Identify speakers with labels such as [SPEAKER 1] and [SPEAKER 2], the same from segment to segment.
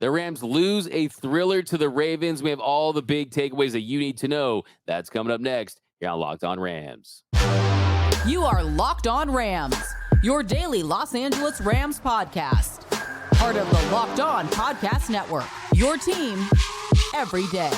[SPEAKER 1] The Rams lose a thriller to the Ravens. We have all the big takeaways that you need to know. That's coming up next here on Locked On Rams.
[SPEAKER 2] You are Locked On Rams, your daily Los Angeles Rams podcast. Part of the Locked On Podcast Network, your team every day.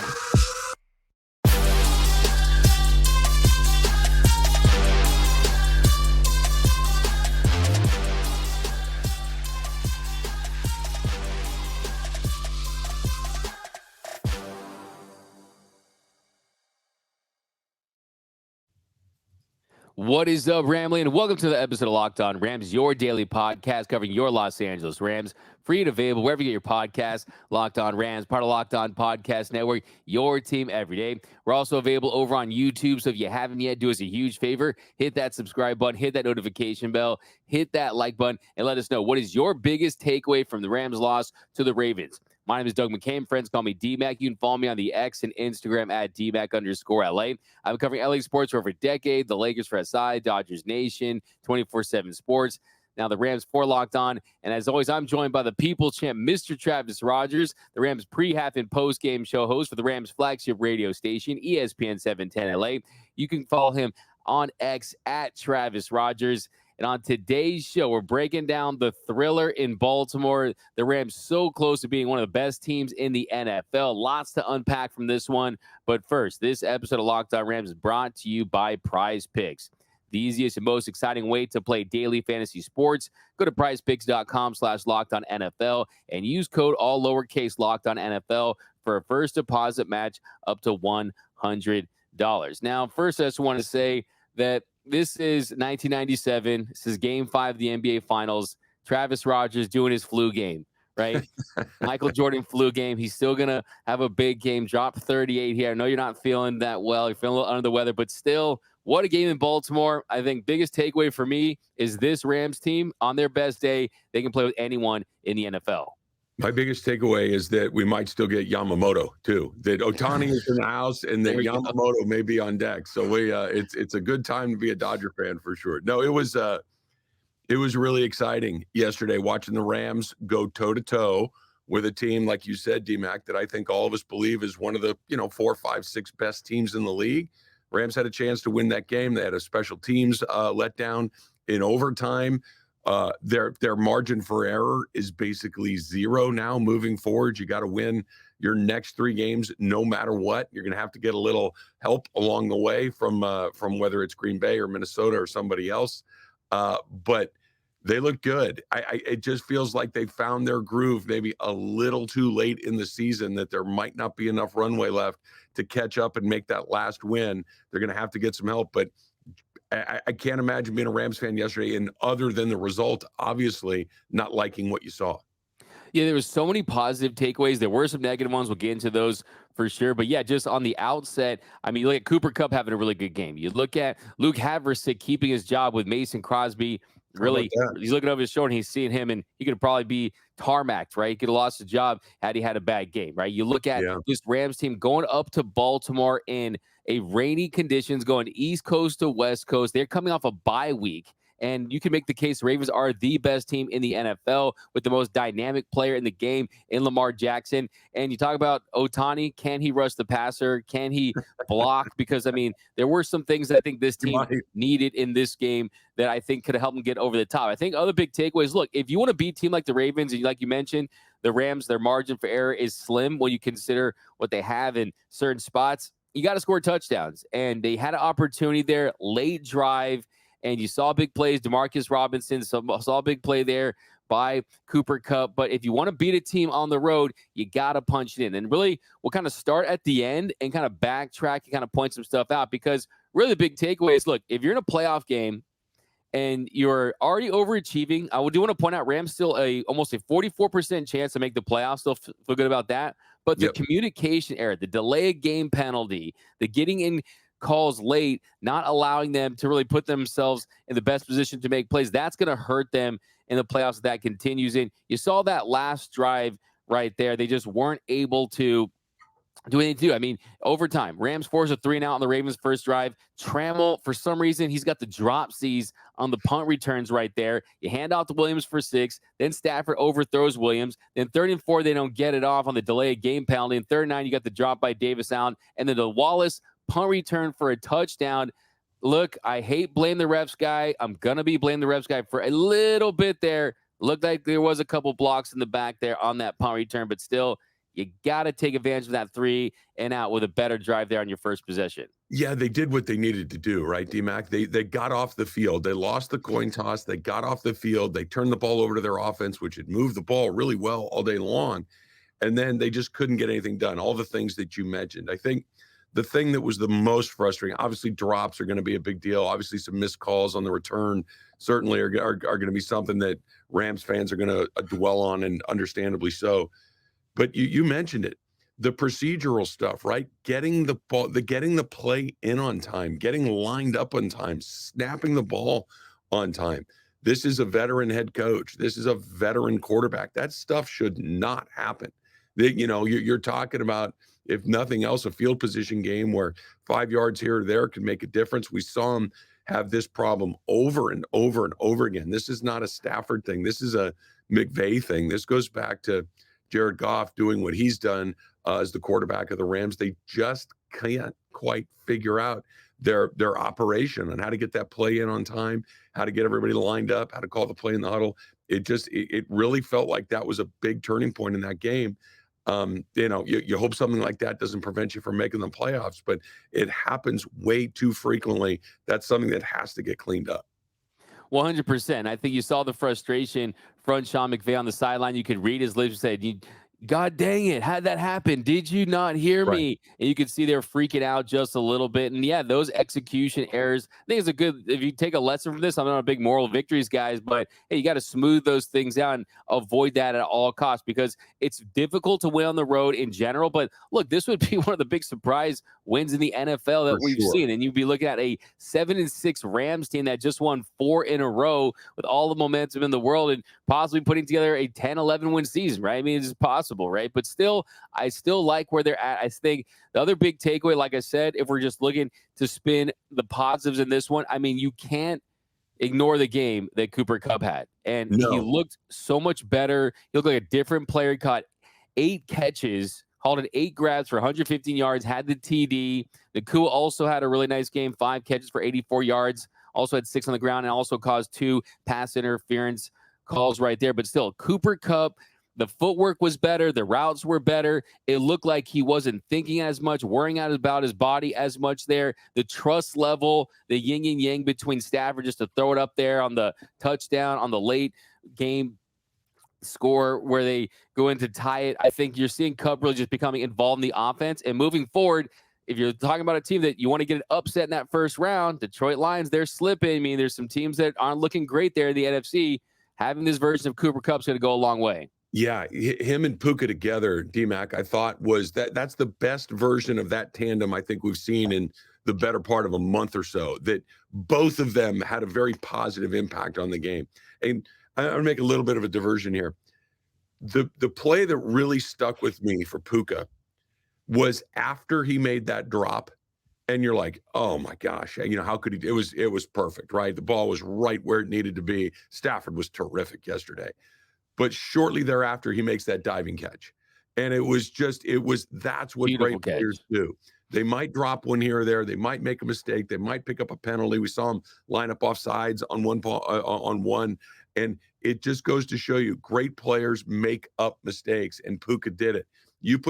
[SPEAKER 1] What is up, Ramley? And welcome to the episode of Locked On Rams, your daily podcast covering your Los Angeles Rams. Free and available wherever you get your podcasts. Locked On Rams, part of Locked On Podcast Network, your team every day. We're also available over on YouTube, so if you haven't yet, do us a huge favor. Hit that subscribe button, hit that notification bell, hit that like button, and let us know what is your biggest takeaway from the Rams' loss to the Ravens. My name is Doug McCain. Friends call me D-Mac. You can follow me on the X and Instagram at DMac_LA. I've been covering LA sports for over a decade. The Lakers for SI, Dodgers Nation, 24/7 Sports. Now the Rams for Locked On. And as always, I'm joined by the People Champ, Mr. Travis Rogers, the Rams pre-half and post-game show host for the Rams flagship radio station, ESPN 710 LA. You can follow him on X at Travis Rogers. And on today's show, we're breaking down the thriller in Baltimore. The Rams so close to being one of the best teams in the NFL. Lots to unpack from this one. But first, this episode of Locked On Rams is brought to you by PrizePicks. The easiest and most exciting way to play daily fantasy sports. Go to prizepicks.com/LockedOnNFL and use code all lowercase LockedOnNFL for a first deposit match up to $100. Now, first, I just want to say that this is 1997. This is Game 5 of the NBA Finals. Travis Rogers doing his flu game, right? Michael Jordan flu game. He's still going to have a big game. Drop 38 here. I know you're not feeling that well. You're feeling a little under the weather, but still, what a game in Baltimore. I think biggest takeaway for me is this Rams team, on their best day, they can play with anyone in the NFL.
[SPEAKER 3] My biggest takeaway is that we might still get Yamamoto too. That Ohtani is in the house and that Yamamoto may be on deck. So it's a good time to be a Dodger fan for sure. No, it was really exciting yesterday watching the Rams go toe to toe with a team like you said, D-Mac, that I think all of us believe is one of the 4, 5, 6 best teams in the league. Rams had a chance to win that game. They had a special teams letdown in overtime. Their margin for error is basically zero now moving forward. You got to win your next 3 games no matter what. You're going to have to get a little help along the way from whether it's Green Bay or Minnesota or somebody else. But they look good. It just feels like they found their groove maybe a little too late in the season, that there might not be enough runway left to catch up and make that last win. They're going to have to get some help, but I can't imagine being a Rams fan yesterday and other than the result, obviously not liking what you saw.
[SPEAKER 1] Yeah, there was so many positive takeaways. There were some negative ones. We'll get into those for sure. But yeah, just on the outset, I mean, you look at Cooper Kupp having a really good game. You look at Luke Haversick keeping his job with Mason Crosby. Really, he's looking over his shoulder and he's seeing him, and he could probably be tarmacked, right? He could have lost his job had he had a bad game, right? You look at this Rams team going up to Baltimore in a rainy conditions, going East Coast to West Coast. They're coming off a bye week. And you can make the case the Ravens are the best team in the NFL with the most dynamic player in the game in Lamar Jackson. And you talk about Ohtani. Can he rush the passer? Can he block? Because, I mean, there were some things that I think this team needed in this game that I think could have helped them get over the top. I think other big takeaways, look, if you want to beat a team like the Ravens, and like you mentioned, the Rams, their margin for error is slim when you consider what they have in certain spots. You got to score touchdowns. And they had an opportunity there, late drive, and you saw big plays. Demarcus Robinson saw a big play there by Cooper Kupp. But if you want to beat a team on the road, you got to punch it in. And really, we'll kind of start at the end and kind of backtrack and kind of point some stuff out. Because really the big takeaway is, look, if you're in a playoff game and you're already overachieving, I do want to point out Rams still almost a 44% chance to make the playoffs. Still feel good about that. But the communication error, the delay of game penalty, the getting in calls late, not allowing them to really put themselves in the best position to make plays, that's going to hurt them in the playoffs if that continues. In you saw that last drive right there. They just weren't able to do what they do. I mean, overtime, Rams force a 3-and-out on the Ravens' first drive. Trammell, for some reason, he's got the dropsies on the punt returns right there. You hand off to Williams for 6. Then Stafford overthrows Williams. Then 3rd and 4, they don't get it off on the delay of game penalty. And 3rd and 9, you got the drop by Davis Allen. And then the Wallace punt return for a touchdown. Look, I hate blame the refs guy. I'm going to be blame the refs guy for a little bit there. Looked like there was a couple blocks in the back there on that punt return, but still, you got to take advantage of that 3-and-out with a better drive there on your first possession.
[SPEAKER 3] Yeah, they did what they needed to do, right, D-Mac? They got off the field. They lost the coin toss. They got off the field. They turned the ball over to their offense, which had moved the ball really well all day long. And then they just couldn't get anything done, all the things that you mentioned. I think the thing that was the most frustrating, obviously drops are going to be a big deal. Obviously some missed calls on the return certainly are going to be something that Rams fans are going to dwell on, and understandably so. But you mentioned it, the procedural stuff, right? Getting the ball, getting the play in on time, getting lined up on time, snapping the ball on time. This is a veteran head coach. This is a veteran quarterback. That stuff should not happen. You're talking about, if nothing else, a field position game where 5 yards here or there can make a difference. We saw him have this problem over and over and over again. This is not a Stafford thing. This is a McVay thing. This goes back to Jared Goff doing what he's done as the quarterback of the Rams. They just can't quite figure out their operation and how to get that play in on time, how to get everybody lined up, how to call the play in the huddle. It really felt like that was a big turning point in that game. You hope something like that doesn't prevent you from making the playoffs, but it happens way too frequently. That's something that has to get cleaned up.
[SPEAKER 1] 100%. I think you saw the frustration from Sean McVay on the sideline. You could read his lips and say, God dang it, how'd that happen? Did you not hear me? And you could see they're freaking out just a little bit. And yeah, those execution errors, I think it's a good, if you take a lesson from this, I'm not a big moral victories guys, but hey, you got to smooth those things out and avoid that at all costs, because it's difficult to win on the road in general. But look, this would be one of the big surprise wins in the NFL that we've seen. And you'd be looking at a 7-6 Rams team that just won 4 in a row with all the momentum in the world and possibly putting together a 10-11 win season, right? I mean, it's possible. Right. But still, I still like where they're at. I think the other big takeaway, like I said, if we're just looking to spin the positives in this one, I mean, you can't ignore the game that Cooper Kupp had. And he looked so much better. He looked like a different player. He caught 8 catches, hauled in 8 grabs for 115 yards, had the TD. Nakua also had a really nice game, 5 catches for 84 yards, also had 6 on the ground, and also caused 2 pass interference calls right there. But still, Cooper Kupp, the footwork was better. The routes were better. It looked like he wasn't thinking as much, worrying out about his body as much there. The trust level, the yin and yang between Stafford just to throw it up there on the touchdown, on the late game score where they go in to tie it. I think you're seeing Kupp really just becoming involved in the offense. And moving forward, if you're talking about a team that you want to get an upset in that first round, Detroit Lions, they're slipping. I mean, there's some teams that aren't looking great there in the NFC. Having this version of Cooper Kupp's going to go a long way.
[SPEAKER 3] Yeah, him and Puka together, D-Mac, I thought was that's the best version of that tandem I think we've seen in the better part of a month or so, that both of them had a very positive impact on the game. And I'm going to make a little bit of a diversion here. The play that really stuck with me for Puka was after he made that drop, and you're like, oh my gosh, how could he? It was perfect, right? The ball was right where it needed to be. Stafford was terrific yesterday. But shortly thereafter, he makes that diving catch. And that's what
[SPEAKER 1] Beautiful
[SPEAKER 3] great players do. They might drop one here or there. They might make a mistake. They might pick up a penalty. We saw him line up off sides on one ball, on one. And it just goes to show you, great players make up mistakes. And Puka did it. You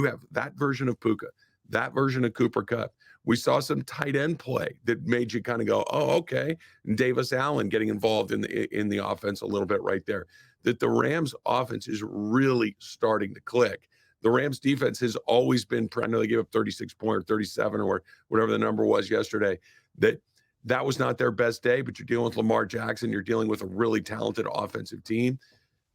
[SPEAKER 3] have that version of Puka, that version of Cooper Kupp. We saw some tight end play that made you kind of go, oh, okay. And Davis Allen getting involved in the offense a little bit right there. That the Rams offense is really starting to click. The Rams defense has always been, I know they gave up 36 or 37 or whatever the number was yesterday. That was not their best day, but you're dealing with Lamar Jackson. You're dealing with a really talented offensive team.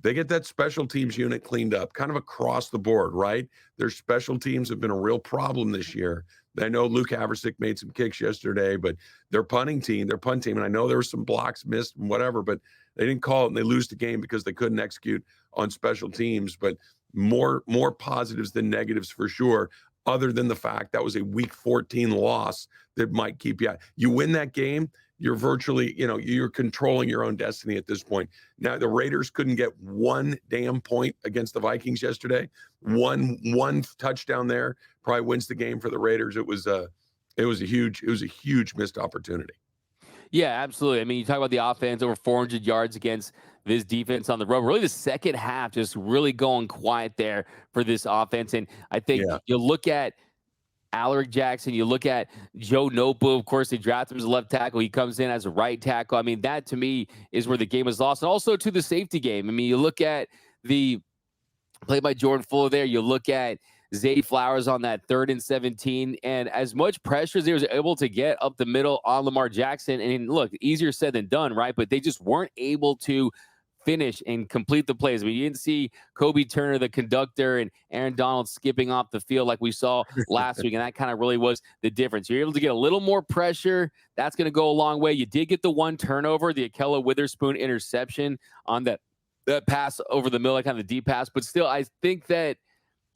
[SPEAKER 3] they get that special teams unit cleaned up kind of across the board, right? Their special teams have been a real problem this year. I know Luke Haversick made some kicks yesterday, but their punt team, and I know there were some blocks missed and whatever, but they didn't call it and they lose the game because they couldn't execute on special teams. But more positives than negatives for sure, other than the fact that was a week 14 loss that might keep you out. You win that game, you're virtually, you're controlling your own destiny at this point. Now, the Raiders couldn't get one damn point against the Vikings yesterday. One touchdown there probably wins the game for the Raiders. It was a huge missed opportunity.
[SPEAKER 1] Yeah, absolutely. I mean, you talk about the offense, over 400 yards against this defense on the road. Really, the second half just really going quiet there for this offense. And I think you look at Alaric Jackson, you look at Joe Nopu. Of course, they drafted him as a left tackle. He comes in as a right tackle. I mean, that to me is where the game was lost. And also to the safety game. I mean, you look at the play by Jordan Fuller there. You look at Zay Flowers on that 3rd and 17. And as much pressure as they was able to get up the middle on Lamar Jackson, and look, easier said than done, right? But they just weren't able to finish and complete the plays. I mean, you didn't see Kobe Turner, the conductor, and Aaron Donald skipping off the field like we saw last week, and that kind of really was the difference. You're able to get a little more pressure. That's going to go a long way. You did get the one turnover, the Akella Witherspoon interception on that pass over the middle, kind of the deep pass. But still, I think that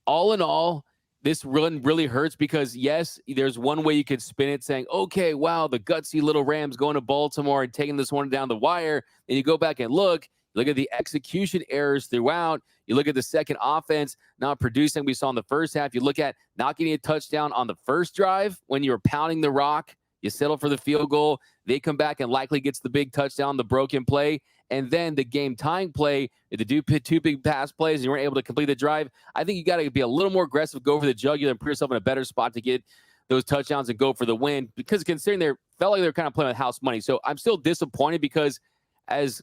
[SPEAKER 1] all in all, this really hurts because, yes, there's one way you could spin it saying, okay, wow, the gutsy little Rams going to Baltimore and taking this one down the wire. And you go back and look at the execution errors throughout. You look at the second offense not producing we saw in the first half. You look at not getting a touchdown on the first drive when you were pounding the rock. You settle for the field goal. They come back and likely gets the big touchdown, the broken play. And then the game-tying play, the two big pass plays, and you weren't able to complete the drive. I think you got to be a little more aggressive, go for the jugular, and put yourself in a better spot to get those touchdowns and go for the win. Because considering felt like they're kind of playing with house money. So I'm still disappointed because as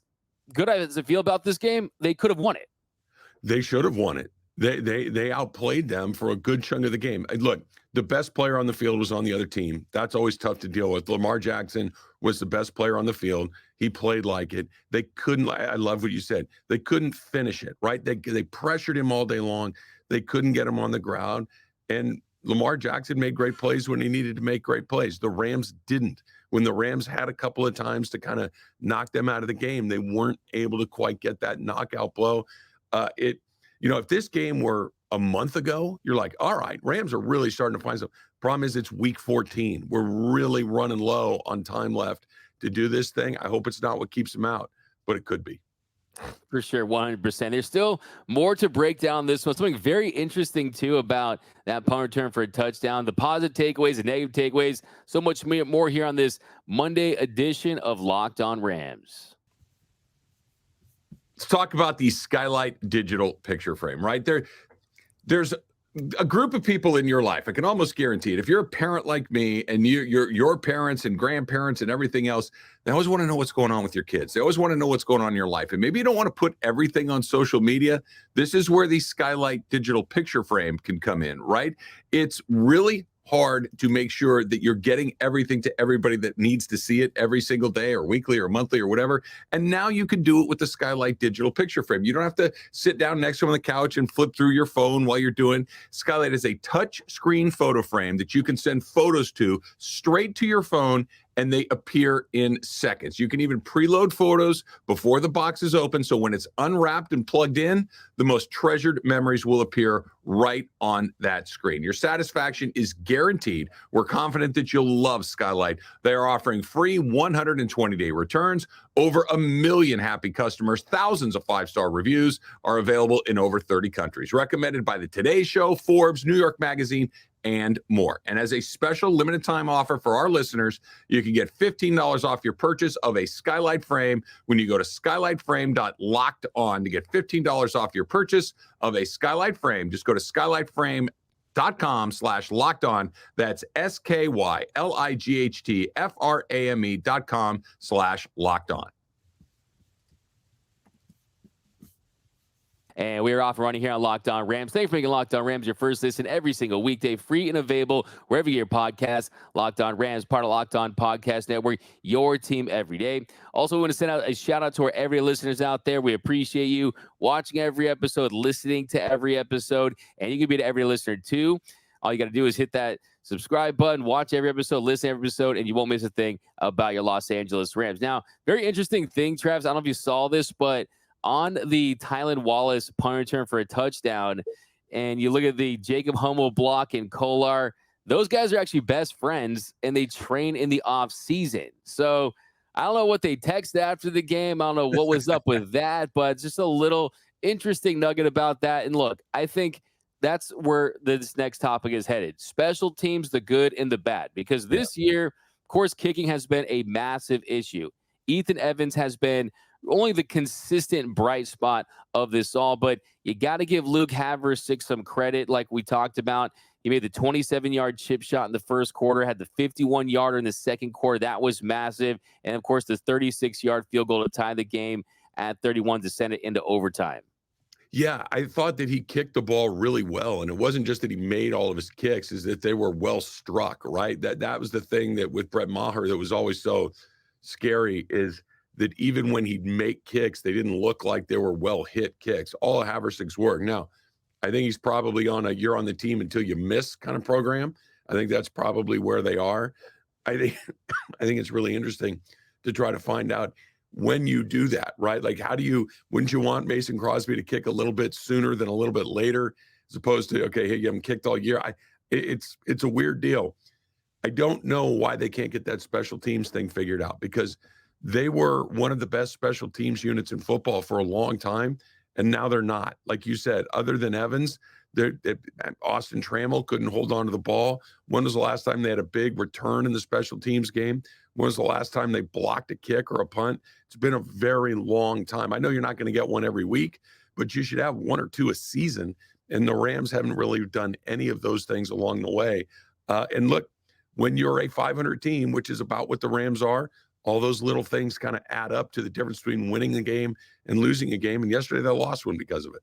[SPEAKER 1] good as I feel about this game, they could have won it.
[SPEAKER 3] They should have won it. They outplayed them for a good chunk of the game. Look, the best player on the field was on the other team. That's always tough to deal with. Lamar Jackson was the best player on the field. He played like it. They couldn't, I love what you said. They couldn't finish it, right? They pressured him all day long. They couldn't get him on the ground. And Lamar Jackson made great plays when he needed to make great plays. The Rams didn't. When the Rams had a couple of times to kind of knock them out of the game, they weren't able to quite get that knockout blow. If this game were a month ago, you're like, all right, Rams are really starting to find some. Problem is, it's week 14. We're really running low on time left to do this thing. I hope it's not what keeps them out, but it could be.
[SPEAKER 1] For sure, 100%. There's still more to break down this one. Something very interesting, too, about that punt return for a touchdown, the positive takeaways, the negative takeaways, so much more here on this Monday edition of Locked On Rams.
[SPEAKER 3] Let's talk about the Skylight digital picture frame, right? There's a group of people in your life, I can almost guarantee it. If you're a parent like me and your parents and grandparents and everything else, they always want to know what's going on with your kids. They always want to know what's going on in your life. And maybe you don't want to put everything on social media. This is where the Skylight digital picture frame can come in, right? It's really hard to make sure that you're getting everything to everybody that needs to see it every single day or weekly or monthly or whatever. And now you can do it with the Skylight digital picture frame. You don't have to sit down next to them on the couch and flip through your phone while you're doing. Skylight is a touch screen photo frame that you can send photos to straight to your phone, and they appear in seconds. You can even preload photos before the box is open, so when it's unwrapped and plugged in, the most treasured memories will appear right on that screen. Your satisfaction is guaranteed. We're confident that you'll love Skylight. They are offering free 120-day returns. Over 1 million happy customers, thousands of 5-star reviews are available in over 30 countries. Recommended by the Today Show, Forbes, New York Magazine, and more. And as a special limited time offer for our listeners, you can get $15 off your purchase of a Skylight frame when you go to skylightframe.lockedon to get $15 off your purchase of a Skylight frame. Just go to skylightframe.com/lockedon. That's SKYLIGHTFRAME.com/lockedon.
[SPEAKER 1] And we are off and running here on Locked On Rams. Thanks for making Locked On Rams your first listen every single weekday, free and available wherever you get your podcast. Locked On Rams, part of Locked On Podcast Network, your team every day. Also, we want to send out a shout out to our everyday listeners out there. We appreciate you watching every episode, listening to every episode, and you can be an everyday listener too. All you got to do is hit that subscribe button, watch every episode, listen to every episode, and you won't miss a thing about your Los Angeles Rams. Now, very interesting thing, Travis. I don't know if you saw this, but on the Tylan Wallace punt return for a touchdown, and you look at the Jacob Hummel block and Kolar, those guys are actually best friends, and they train in the off season. So I don't know what they texted after the game. I don't know what was up with that, but just a little interesting nugget about that. And look, I think that's where this next topic is headed. Special teams, the good and the bad, because this year, of course, kicking has been a massive issue. Ethan Evans has been only the consistent bright spot of this all, but you got to give Luke Haversick some credit. Like we talked about, he made the 27-yard chip shot in the first quarter, had the 51-yarder in the second quarter. That was massive. And of course, the 36-yard field goal to tie the game at 31 to send it into overtime.
[SPEAKER 3] Yeah, I thought that he kicked the ball really well, and it wasn't just that he made all of his kicks, is that they were well struck, right? That was the thing that with Brett Maher that was always so scary, is that even when he'd make kicks, they didn't look like they were well hit kicks. All of Haversick's work. Now, I think he's probably on a you're on the team until you miss kind of program. I think that's probably where they are. I think I think it's really interesting to try to find out when you do that, right? Like, wouldn't you want Mason Crosby to kick a little bit sooner than a little bit later, as opposed to, okay, hey, you haven't kicked all year. It's a weird deal. I don't know why they can't get that special teams thing figured out, because they were one of the best special teams units in football for a long time, and now they're not. Like you said, other than Evans, Austin Trammell couldn't hold on to the ball. When was the last time they had a big return in the special teams game? When was the last time they blocked a kick or a punt? It's been a very long time. I know you're not going to get one every week, but you should have one or two a season, and the Rams haven't really done any of those things along the way. And look, when you're a 500 team, which is about what the Rams are, all those little things kind of add up to the difference between winning a game and losing a game. And yesterday they lost one because of it.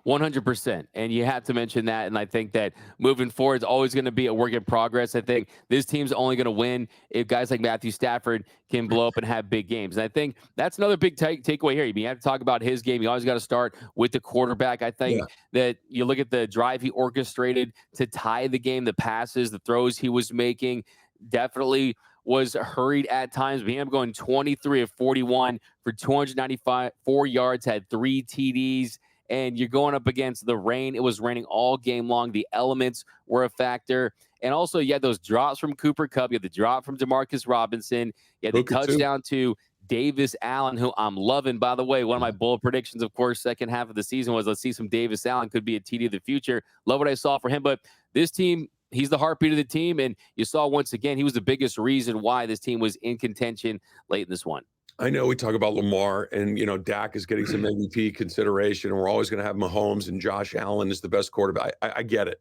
[SPEAKER 1] 100%. And you have to mention that. And I think that moving forward is always going to be a work in progress. I think this team's only going to win if guys like Matthew Stafford can blow up and have big games. And I think that's another big takeaway here. You have to talk about his game. You always got to start with the quarterback. I think that you look at the drive he orchestrated to tie the game, the passes, the throws he was making, definitely was hurried at times. But he ended up going 23 of 41 for 294 yards, had 3 TDs. And you're going up against the rain. It was raining all game long. The elements were a factor. And also, you had those drops from Cooper Kupp. You had the drop from Demarcus Robinson. You had the touchdown to Davis Allen, who I'm loving. By the way, one of my bold predictions, of course, second half of the season was, let's see some Davis Allen. Could be a TD of the future. Love what I saw for him. But this team, he's the heartbeat of the team. And you saw once again, he was the biggest reason why this team was in contention late in this one.
[SPEAKER 3] I know we talk about Lamar, and, Dak is getting some MVP consideration, and we're always going to have Mahomes, and Josh Allen is the best quarterback. I get it.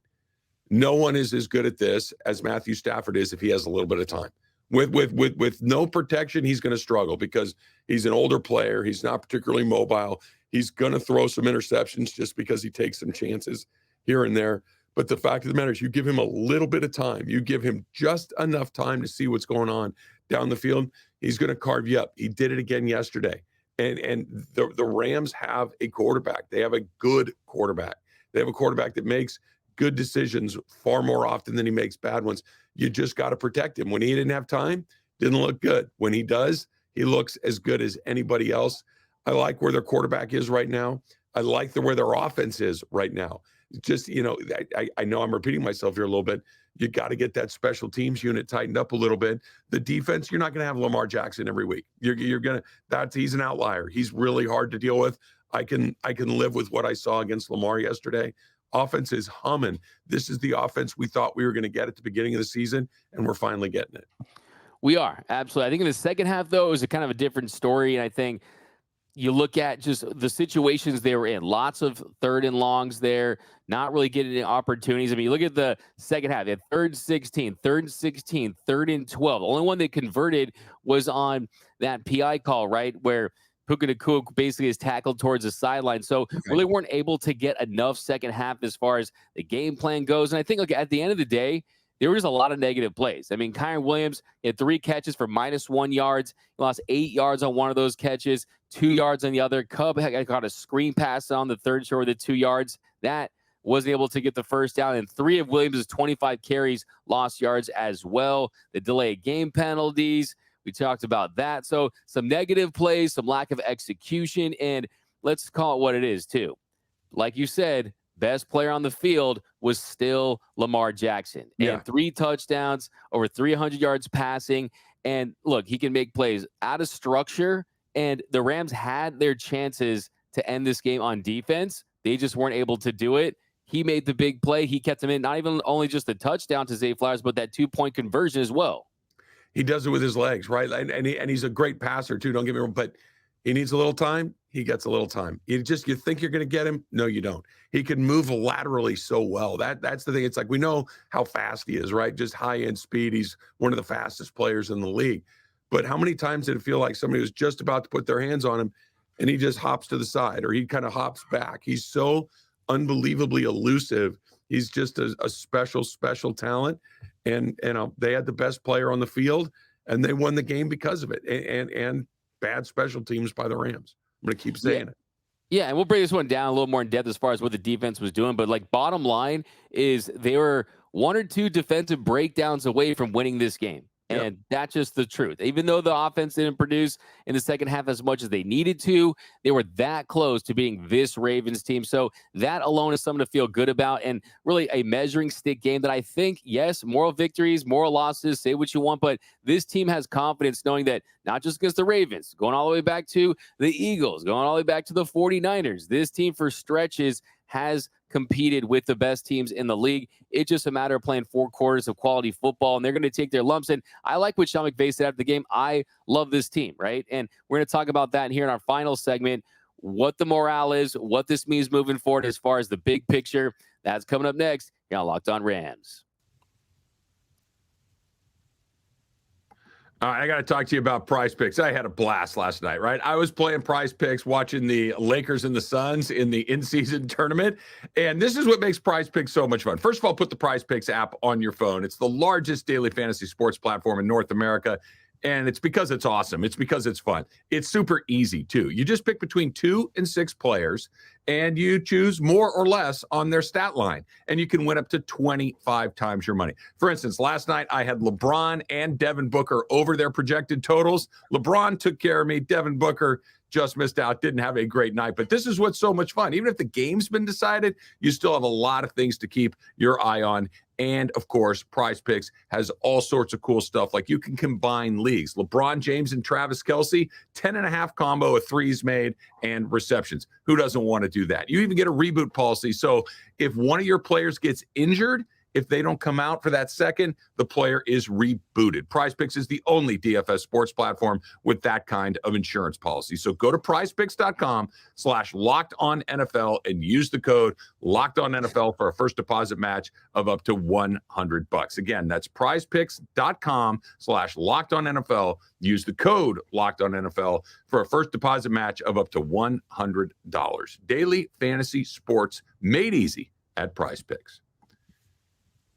[SPEAKER 3] No one is as good at this as Matthew Stafford is if he has a little bit of time. With no protection, he's going to struggle because he's an older player. He's not particularly mobile. He's going to throw some interceptions just because he takes some chances here and there. But the fact of the matter is, you give him a little bit of time. You give him just enough time to see what's going on down the field. He's going to carve you up. He did it again yesterday. And the Rams have a quarterback. They have a good quarterback. They have a quarterback that makes good decisions far more often than he makes bad ones. You just got to protect him. When he didn't have time, didn't look good. When he does, he looks as good as anybody else. I like where their quarterback is right now. I like where their offense is right now. Just, I know I'm repeating myself here a little bit. You got to get that special teams unit tightened up a little bit. The defense, you're not going to have Lamar Jackson every week. He's an outlier. He's really hard to deal with. I can live with what I saw against Lamar yesterday. Offense is humming. This is the offense we thought we were going to get at the beginning of the season, and we're finally getting it.
[SPEAKER 1] We are, absolutely. I think in the second half, though, it was a kind of a different story, and I think you look at just the situations they were in. Lots of third and longs there, not really getting any opportunities. I mean, you look at the second half. They had 3rd and 16, 3rd and 16, 3rd and 12. The only one they converted was on that PI call, right, where Puka Nacua basically is tackled towards the sideline. So really weren't able to get enough second half as far as the game plan goes. And I think, look, at the end of the day, there was a lot of negative plays. I mean, Kyron Williams had 3 catches for -1 yards. He lost 8 yards on one of those catches, 2 yards on the other. Kupp got a screen pass on the third short of the 2 yards. That wasn't able to get the first down. And 3 of Williams' 25 carries lost yards as well. The delayed game penalties, we talked about that. So some negative plays, some lack of execution, and let's call it what it is too. Like you said, best player on the field was still Lamar Jackson. And 3 touchdowns, over 300 yards passing. And look, he can make plays out of structure. And the Rams had their chances to end this game on defense. They just weren't able to do it. He made the big play. He kept him in, not even only just the touchdown to Zay Flowers, but that 2-point conversion as well.
[SPEAKER 3] He does it with his legs, right? And he's a great passer too. Don't get me wrong, but he needs a little time. He gets a little time. You think you're going to get him. No, you don't. He can move laterally so well. That's the thing. It's like, we know how fast he is, right? Just high end speed. He's one of the fastest players in the league. But how many times did it feel like somebody was just about to put their hands on him and he just hops to the side, or he kind of hops back? He's so unbelievably elusive. He's just a special talent. And they had the best player on the field, and they won the game because of it. And bad special teams by the Rams. I'm going to keep saying it.
[SPEAKER 1] Yeah, and we'll break this one down a little more in depth as far as what the defense was doing. But, like, bottom line is they were 1 or 2 defensive breakdowns away from winning this game. And that's just the truth. Even though the offense didn't produce in the second half as much as they needed to, they were that close to beating this Ravens team. So that alone is something to feel good about, and really a measuring stick game that I think, yes, moral victories, moral losses, say what you want, but this team has confidence knowing that not just against the Ravens, going all the way back to the Eagles, going all the way back to the 49ers, this team for stretches has competed with the best teams in the league. It's just a matter of playing 4 quarters of quality football, and they're going to take their lumps. And I like what Sean McVay said after the game. I love this team, right? And we're going to talk about that here in our final segment, what the morale is, what this means moving forward as far as the big picture. That's coming up next here on Locked On Rams.
[SPEAKER 3] All right, I got to talk to you about PrizePicks. I had a blast last night, right? I was playing PrizePicks, watching the Lakers and the Suns in the in-season tournament, and this is what makes PrizePicks so much fun. First of all, put the PrizePicks app on your phone. It's the largest daily fantasy sports platform in North America, and it's because it's awesome. It's because it's fun. It's super easy, too. You just pick between 2 and 6 players, and you choose more or less on their stat line, and you can win up to 25 times your money. For instance, last night I had LeBron and Devin Booker over their projected totals. LeBron took care of me. Devin Booker just missed out, didn't have a great night. But this is what's so much fun. Even if the game's been decided, you still have a lot of things to keep your eye on. And, of course, PrizePicks has all sorts of cool stuff. Like, you can combine leagues. LeBron James and Travis Kelce, 10.5 combo of threes made and receptions. Who doesn't want to do that? You even get a reboot policy. So if one of your players gets injured, if they don't come out for that second, the player is rebooted. PrizePicks is the only DFS sports platform with that kind of insurance policy. So go to prizepicks.com/LockedOnNFL and use the code LockedOnNFL for a first deposit match of up to $100. Again, that's prizepicks.com/LockedOnNFL. Use the code LockedOnNFL for a first deposit match of up to $100. Daily fantasy sports made easy at PrizePicks.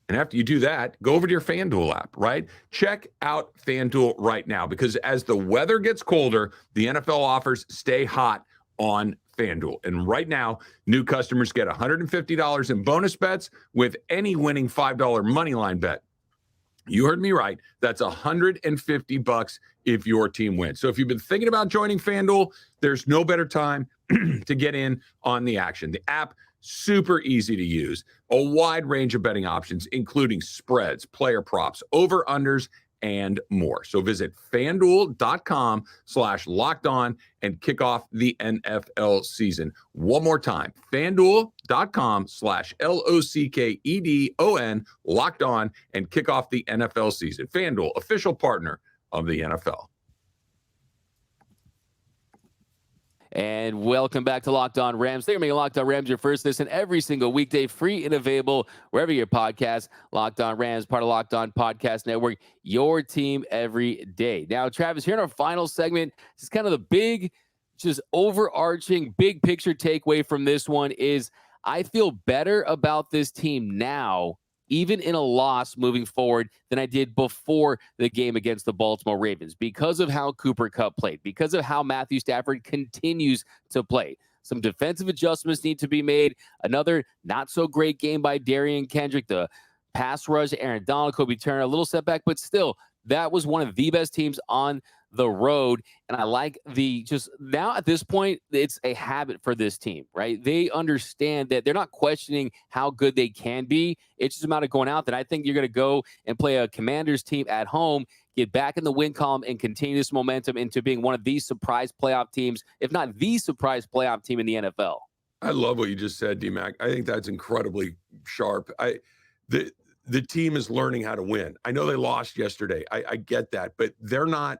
[SPEAKER 3] And after you do that, go over to your FanDuel app, right? Check out FanDuel right now, because as the weather gets colder, the NFL offers stay hot on FanDuel. And right now, new customers get $150 in bonus bets with any winning $5 moneyline bet. You heard me right. That's $150 if your team wins. So if you've been thinking about joining FanDuel, there's no better time to get in on the action. The app, super easy to use. A wide range of betting options, including spreads, player props, over-unders, and more. So visit FanDuel.com/LockedOn and kick off the NFL season. One more time, FanDuel.com/LOCKEDON, Locked On, and kick off the NFL season. FanDuel, official partner of the NFL.
[SPEAKER 1] And welcome back to Locked On Rams. They're making Locked On Rams your first listen every single weekday, free and available wherever your podcast. Locked On Rams, part of Locked On Podcast Network, your team every day. Now, Travis, here in our final segment, this is kind of the big just overarching big picture takeaway from this one is I feel better about this team now, even in a loss moving forward, than I did before the game against the Baltimore Ravens because of how Cooper Kupp played, because of how Matthew Stafford continues to play. Some defensive adjustments need to be made. Another not so great game by Darian Kendrick. The pass rush, Aaron Donald, Kobe Turner, a little setback, but still, that was one of the best teams on the road. And I like just now at this point, it's a habit for this team, right? They understand that they're not questioning how good they can be. It's just a matter of going out there. I think you're going to go and play a Commanders team at home, get back in the win column, and continue this momentum into being one of these surprise playoff teams, if not the surprise playoff team in the NFL.
[SPEAKER 3] I love what you just said, D-Mac. I think that's incredibly sharp. The team is learning how to win. I know they lost yesterday. I get that, but they're not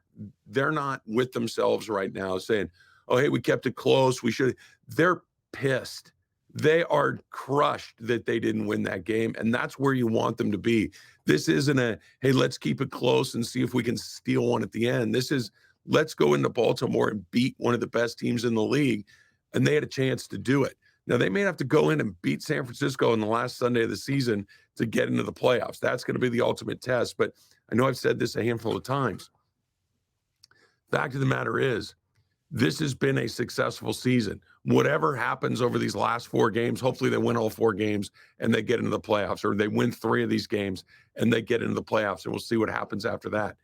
[SPEAKER 3] with themselves right now saying, "Oh, hey, we kept it close. We should." They're pissed. They are crushed that they didn't win that game, and that's where you want them to be. This isn't a, "Hey, let's keep it close and see if we can steal one at the end." This is, let's go into Baltimore and beat one of the best teams in the league, and they had a chance to do it. Now, they may have to go in and beat San Francisco on the last Sunday of the season to get into the playoffs. That's going to be the ultimate test. But I know I've said this a handful of times. Fact of the matter is, this has been a successful season. Whatever happens over these last 4 games, hopefully they win all 4 games and they get into the playoffs, or they win 3 of these games and they get into the playoffs, and we'll see what happens after that.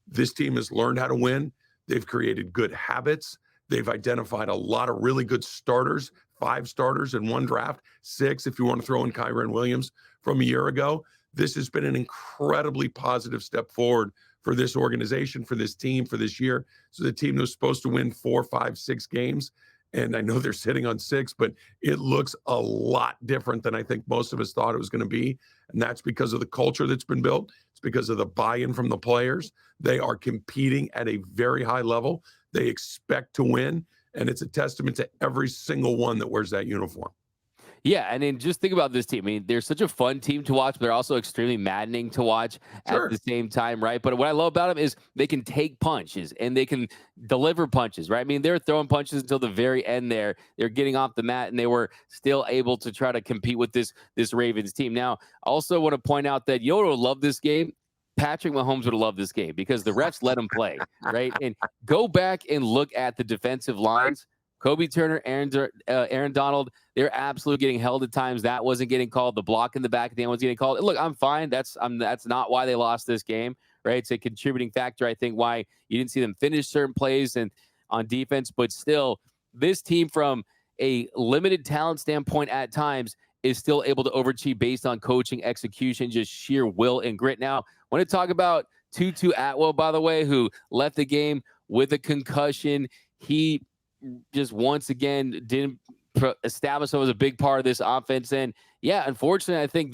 [SPEAKER 3] This team has learned how to win. They've created good habits. They've identified a lot of really good starters, 5 starters in one draft, 6 if you want to throw in Kyren Williams from a year ago. This has been an incredibly positive step forward for this organization, for this team, for this year. So the team was supposed to win 4, 5, 6 games, and I know they're sitting on 6, but it looks a lot different than I think most of us thought it was going to be, and that's because of the culture that's been built. It's because of the buy-in from the players. They are competing at a very high level. They expect to win, and it's a testament to every single one that wears that uniform.
[SPEAKER 1] Yeah, and then just think about this team. I mean, they're such a fun team to watch, but they're also extremely maddening to watch at the same time, right? But what I love about them is they can take punches and they can deliver punches, right? I mean, they're throwing punches until the very end there. They're getting off the mat, and they were still able to try to compete with this Ravens team. Now, I also want to point out that you would love this game. Patrick Mahomes would have loved this game because the refs let him play, right? And go back and look at the defensive lines. Kobe Turner, Aaron Donald, they're absolutely getting held at times. That wasn't getting called. The block in the back at the end was getting called. Look, I'm fine. That's not why they lost this game, right? It's a contributing factor, I think, why you didn't see them finish certain plays and on defense. But still, this team, from a limited talent standpoint at times, is still able to overachieve based on coaching, execution, just sheer will and grit. Now, I want to talk about Tutu Atwell, by the way, who left the game with a concussion. He just once again didn't establish himself as a big part of this offense. And yeah, unfortunately, I think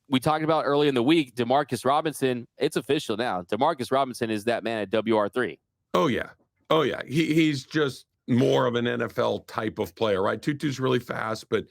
[SPEAKER 1] we talked about early in the week, Demarcus Robinson, it's official now. Demarcus Robinson is that man at WR3.
[SPEAKER 3] Oh yeah. He's just more of an NFL type of player, right? Tutu's really fast, but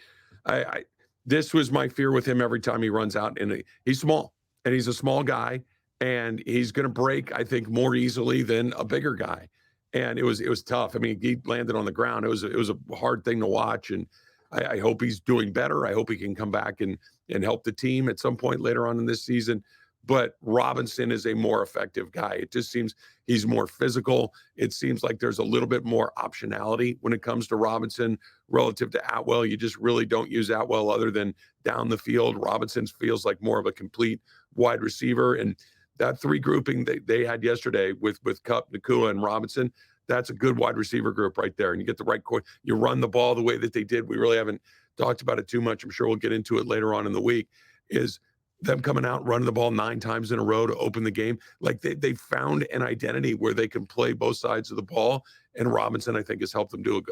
[SPEAKER 3] this was my fear with him every time he runs out, and he's small, and he's a small guy, and he's going to break, I think, more easily than a bigger guy. And it was tough. I mean, he landed on the ground. It was a hard thing to watch, and I hope he's doing better. I hope he can come back and help the team at some point later on in this season. But Robinson is a more effective guy. It just seems he's more physical. It seems like there's a little bit more optionality when it comes to Robinson relative to Atwell. You just really don't use Atwell other than down the field. Robinson feels like more of a complete wide receiver. And that 3 grouping they had yesterday with Kupp, Nakua, and Robinson, that's a good wide receiver group right there. And you get the right you run the ball the way that they did. We really haven't talked about it too much. I'm sure we'll get into it later on in the week, is them coming out, running the ball 9 times in a row to open the game. Like they found an identity where they can play both sides of the ball. And Robinson, I think, has helped them do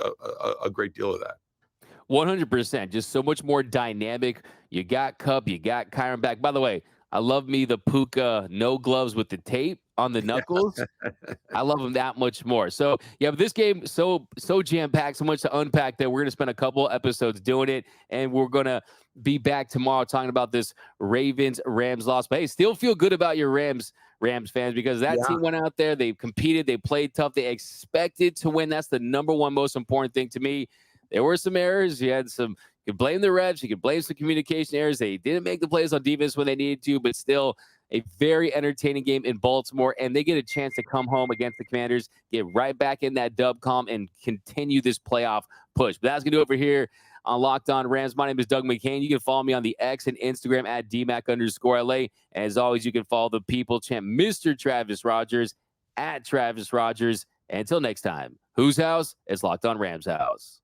[SPEAKER 3] a great deal of that.
[SPEAKER 1] 100%. Just so much more dynamic. You got Kupp, you got Kyren back. By the way, I love me the Puka no gloves with the tape on the knuckles, I love them that much more. So yeah, but this game so jam-packed, so much to unpack that we're gonna spend a couple episodes doing it, and we're gonna be back tomorrow talking about this Ravens-Rams loss. But hey, still feel good about your Rams fans, because that team went out there, they competed, they played tough, they expected to win. That's the number one most important thing to me. There were some errors. You could blame the refs, you could blame some communication errors. They didn't make the plays on defense when they needed to, but still a very entertaining game in Baltimore, and they get a chance to come home against the Commanders, get right back in that dub column, and continue this playoff push. But that's going to do it over here on Locked On Rams. My name is Doug McCain. You can follow me on the X and Instagram at DMAC_LA. And as always, you can follow the people champ, Mr. Travis Rogers, at Travis Rogers. And until next time, whose house? It's Locked On Rams house.